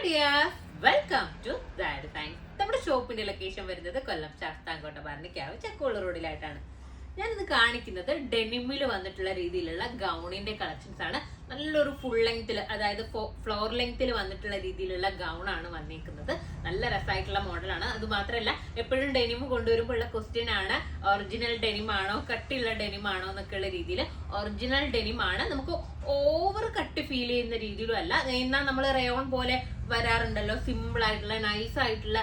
Dears, welcome to Dad Science. നമ്മുടെ ഷോപ്പിന്റെ location വരുന്നത് കൊല്ലം ശാസ്താംകോട്ട പറഞ്ഞിക്കാവ് ചക്കോള് റോഡിലായിട്ടാണ്. ഞാനിത് കാണിക്കുന്നത് ഡെനിമിൽ വന്നിട്ടുള്ള രീതിയിലുള്ള ഗൗണിന്റെ കളക്ഷൻസ് ആണ്. നല്ലൊരു ഫുൾ ലെങ്ത്തിൽ, അതായത് ഫ്ലോർ ലെങ്ത്തിൽ വന്നിട്ടുള്ള രീതിയിലുള്ള ഗൗൺ ആണ് വന്നിരിക്കുന്നത്. നല്ല രസമായിട്ടുള്ള മോഡലാണ്. അത് മാത്രമല്ല, എപ്പോഴും ഡെനിം കൊണ്ടുവരുമ്പോഴുള്ള ക്വസ്റ്റ്യൻ ആണ്, ഒറിജിനൽ ഡെനിം ആണോ കട്ടിയുള്ള ഡെനിം ആണോ എന്നൊക്കെയുള്ള രീതിയിൽ. ഒറിജിനൽ ഡെനിം ആണ്. നമുക്ക് ഓവർ കട്ട് ഫീൽ ചെയ്യുന്ന രീതിയിലും അല്ല. എന്നാൽ നമ്മൾ റയോൺ പോലെ വരാറുണ്ടല്ലോ, സിമ്പിൾ ആയിട്ടുള്ള നൈസ് ആയിട്ടുള്ള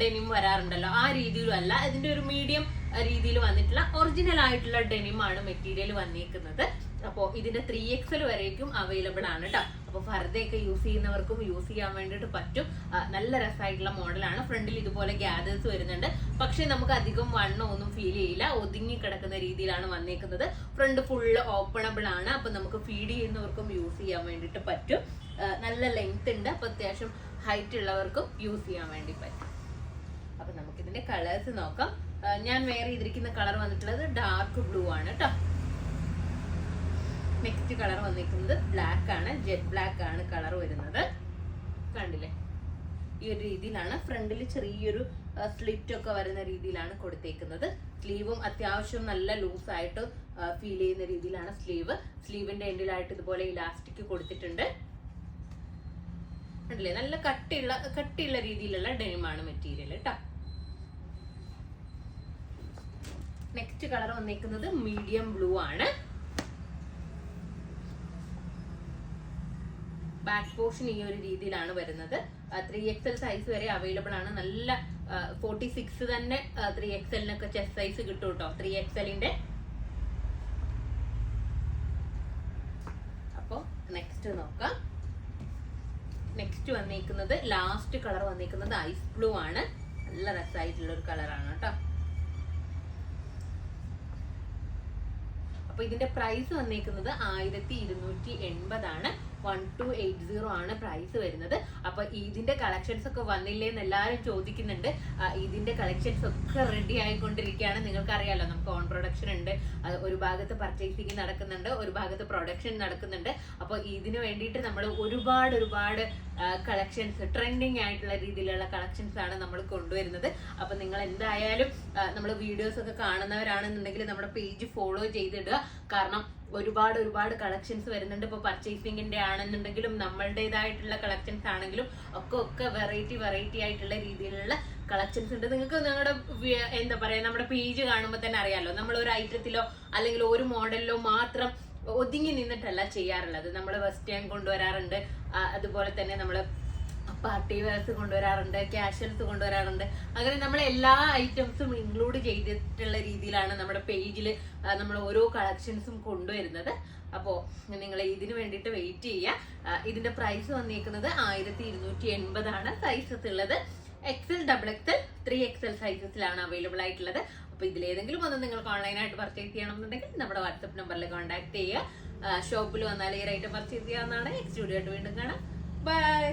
ഡെനിം വരാറുണ്ടല്ലോ, ആ രീതിയിലും അല്ല. ഇതിന്റെ ഒരു മീഡിയം രീതിയിൽ വന്നിട്ടുള്ള ഒറിജിനൽ ആയിട്ടുള്ള ഡെനിം ആണ് മെറ്റീരിയൽ വന്നിരിക്കുന്നത്. അപ്പോൾ ഇതിന്റെ 3XL വരേക്കും അവൈലബിൾ ആണ് കേട്ടോ. അപ്പോൾ ഫർദയൊക്കെ യൂസ് ചെയ്യുന്നവർക്കും യൂസ് ചെയ്യാൻ വേണ്ടിയിട്ട് പറ്റും. നല്ല രസമായിട്ടുള്ള മോഡലാണ്. ഫ്രണ്ടിൽ ഇതുപോലെ ഗ്യാദേഴ്സ് വരുന്നുണ്ട്. പക്ഷെ നമുക്ക് അധികം വണ്ണം ഒന്നും ഫീൽ ചെയ്യില്ല. ഒതുങ്ങി കിടക്കുന്ന രീതിയിലാണ് വന്നേക്കുന്നത്. ഫ്രണ്ട് ഫുള്ള് ഓപ്പണബിൾ ആണ്. അപ്പൊ നമുക്ക് ഫീഡ് ചെയ്യുന്നവർക്കും യൂസ് ചെയ്യാൻ വേണ്ടിയിട്ട് പറ്റും. നല്ല ലെങ്ത് ഉണ്ട്. അപ്പൊ അത്യാവശ്യം ഹൈറ്റ് ഉള്ളവർക്കും യൂസ് ചെയ്യാൻ വേണ്ടി പറ്റും. അപ്പൊ നമുക്ക് ഇതിന്റെ കളേഴ്സ് നോക്കാം. ഞാൻ വേറെ ചെയ്തിരിക്കുന്ന കളർ വന്നിട്ടുള്ളത് ഡാർക്ക് ബ്ലൂ ആണ് കേട്ടോ. നെക്സ്റ്റ് കളർ വന്നിരിക്കുന്നത് ബ്ലാക്ക് ആണ്. ജെറ്റ് ബ്ലാക്ക് ആണ് കളർ വരുന്നത്. കണ്ടില്ലേ, ഈ ഒരു രീതിയിലാണ്. ഫ്രണ്ടിൽ ചെറിയൊരു സ്ലിറ്റ് ഒക്കെ വരുന്ന രീതിയിലാണ് കൊടുത്തേക്കുന്നത്. സ്ലീവും അത്യാവശ്യം നല്ല ലൂസ് ആയിട്ട് ഫീൽ ചെയ്യുന്ന രീതിയിലാണ് സ്ലീവിന്റെ എൻഡിലായിട്ട് ഇതുപോലെ ഇലാസ്റ്റിക് കൊടുത്തിട്ടുണ്ട്. കണ്ടില്ലേ, നല്ല കട്ടിയുള്ള രീതിയിലുള്ള ഡെനിമാണ് മെറ്റീരിയൽ കേട്ടോ. നെക്സ്റ്റ് കളർ വന്നിരിക്കുന്നത് മീഡിയം ബ്ലൂ ആണ്. ബാക്ക് പോർഷൻ ഈ ഒരു രീതിയിലാണ് വരുന്നത്. 3XL സൈസ് വരെ അവൈലബിൾ ആണ്. നല്ല 46 തന്നെ 3XLനൊക്കെ ചെസ്റ്റ് സൈസ് കിട്ടും കേട്ടോ, 3XLന്റെ. അപ്പൊ നെക്സ്റ്റ് നോക്കാം. നെക്സ്റ്റ് വന്നിരിക്കുന്നത് ലാസ്റ്റ് കളർ വന്നിരിക്കുന്നത് ഐസ് ബ്ലൂ ആണ്. നല്ല രസമായിട്ടുള്ള ഒരു കളറാണ് കേട്ടോ. അപ്പൊ ഇതിന്റെ പ്രൈസ് വന്നിരിക്കുന്നത് 1280 ആണ്. 1280 ആണ് പ്രൈസ് വരുന്നത്. അപ്പൊ ഇതിന്റെ കളക്ഷൻസ് ഒക്കെ വന്നില്ലേന്ന് എല്ലാവരും ചോദിക്കുന്നുണ്ട്. ഇതിന്റെ കളക്ഷൻസ് ഒക്കെ റെഡി ആയിക്കൊണ്ടിരിക്കുകയാണ്. നിങ്ങൾക്ക് അറിയാലോ, നമുക്ക് ഓൺ പ്രൊഡക്ഷൻ ഉണ്ട്. ഒരു ഭാഗത്ത് പർച്ചേസിങ് നടക്കുന്നുണ്ട്, ഒരു ഭാഗത്ത് പ്രൊഡക്ഷൻ നടക്കുന്നുണ്ട്. അപ്പൊ ഇതിന് വേണ്ടിയിട്ട് നമ്മൾ ഒരുപാട് കളക്ഷൻസ്, ട്രെൻഡിങ് ആയിട്ടുള്ള രീതിയിലുള്ള കളക്ഷൻസ് ആണ് നമ്മൾ കൊണ്ടുവരുന്നത്. അപ്പൊ നിങ്ങൾ എന്തായാലും നമ്മൾ വീഡിയോസ് ഒക്കെ കാണുന്നവരാണെന്നുണ്ടെങ്കിൽ നമ്മുടെ പേജ് ഫോളോ ചെയ്തിടുക. കാരണം ഒരുപാട് കളക്ഷൻസ് വരുന്നുണ്ട്. ഇപ്പൊ പർച്ചേസിംഗിന്റെ ആണെന്നുണ്ടെങ്കിലും നമ്മളുടേതായിട്ടുള്ള കളക്ഷൻസ് ആണെങ്കിലും ഒക്കെ വെറൈറ്റി ആയിട്ടുള്ള രീതിയിലുള്ള കളക്ഷൻസ് ഉണ്ട്. നിങ്ങൾക്ക് നിങ്ങളുടെ എന്താ പറയാ, നമ്മുടെ പേജ് കാണുമ്പോൾ തന്നെ അറിയാലോ, നമ്മൾ ഒരു ഐറ്റത്തിലോ അല്ലെങ്കിൽ ഒരു മോഡലിലോ മാത്രം ഒതുങ്ങി നിന്നിട്ടല്ല ചെയ്യാറുള്ളത്. നമ്മൾ വെസ്റ്റേൺ കൊണ്ടുവരാറുണ്ട്, അതുപോലെ തന്നെ നമ്മൾ പാർട്ടി വെയർസ് കൊണ്ടുവരാറുണ്ട്, കാഷ്വൽസ് കൊണ്ടുവരാറുണ്ട്. അങ്ങനെ നമ്മൾ എല്ലാ ഐറ്റംസും ഇൻക്ലൂഡ് ചെയ്തിട്ടുള്ള രീതിയിലാണ് നമ്മുടെ പേജിൽ നമ്മൾ ഓരോ കളക്ഷൻസും കൊണ്ടുവരുന്നത്. അപ്പോൾ നിങ്ങൾ ഇതിന് വേണ്ടിയിട്ട് വെയിറ്റ് ചെയ്യുക. ഇതിന്റെ പ്രൈസ് വന്നിരിക്കുന്നത് 1280 ആണ്. സൈസസ് ഉള്ളത് XL, XXL, 3XL സൈസസിലാണ് അവൈലബിൾ ആയിട്ടുള്ളത്. അപ്പൊ ഇതിലേതെങ്കിലും ഒന്ന് നിങ്ങൾക്ക് ഓൺലൈനായിട്ട് പർച്ചേസ് ചെയ്യണമെന്നുണ്ടെങ്കിൽ നമ്മുടെ വാട്സപ്പ് നമ്പറിൽ കോൺടാക്ട് ചെയ്യുക. ഷോപ്പിൽ വന്നാൽ ഈ ഐറ്റം പർച്ചേസ് ചെയ്യാവുന്നതാണ്. നെക്സ്റ്റ് വീഡിയോ ആയിട്ട് വീണ്ടും കാണാം. ബൈ.